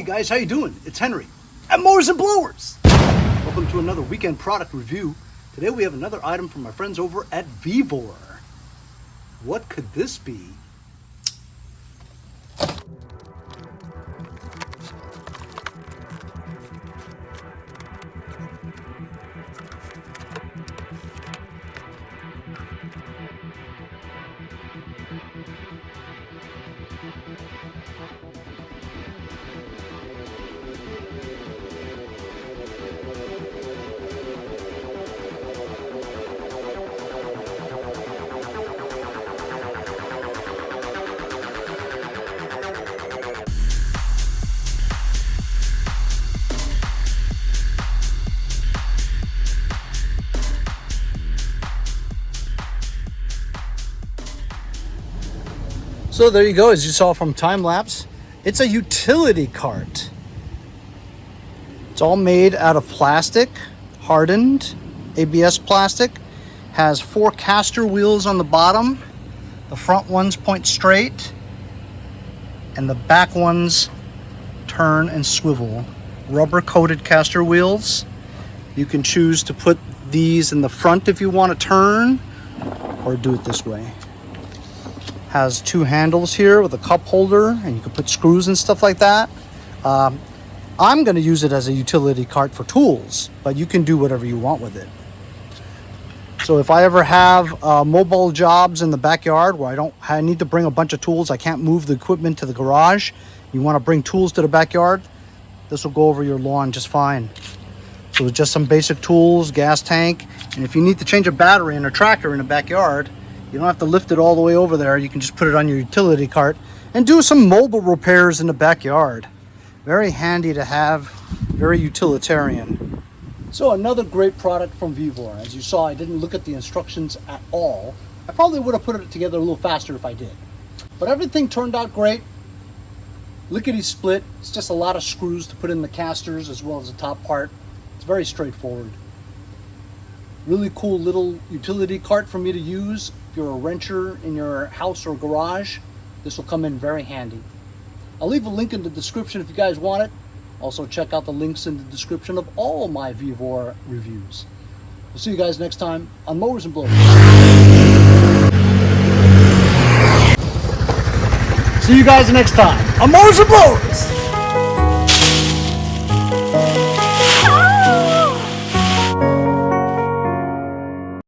Hey guys, how you doing? It's Henry at Mowers and Blowers. Welcome to another weekend product review. Today we have another item from my friends over at VEVOR. What could this be? So there you go, as you saw from time lapse, it's a utility cart. It's all made out of plastic, hardened ABS plastic, has 4 caster wheels on the bottom. The front ones point straight and the back ones turn and swivel. Rubber coated caster wheels. You can choose to put these in the front if you want to turn, or do it this way. Has 2 handles here with a cup holder, and you can put screws and stuff like that. I'm going to use it as a utility cart for tools, but you can do whatever you want with it. So if I ever have mobile jobs in the backyard where I need to bring a bunch of tools, I can't move the equipment to the garage, you want to bring tools to the backyard, this will go over your lawn just fine. So just some basic tools, gas tank, and if you need to change a battery in a tractor in the backyard, you don't have to lift it all the way over there. You can just put it on your utility cart and do some mobile repairs in the backyard. Very handy to have, very utilitarian. So another great product from VEVOR. As you saw, I didn't look at the instructions at all. I probably would have put it together a little faster if I did. But everything turned out great. Lickety split. It's just a lot of screws to put in the casters as well as the top part. It's very straightforward. Really cool little utility cart for me to use. If you're a renter in your house or garage, this will come in very handy. I'll leave a link in the description if you guys want it. Also check out the links in the description of all my VEVOR reviews. We'll see you guys next time on Mowers and Blowers. See you guys next time on Mowers and Blowers.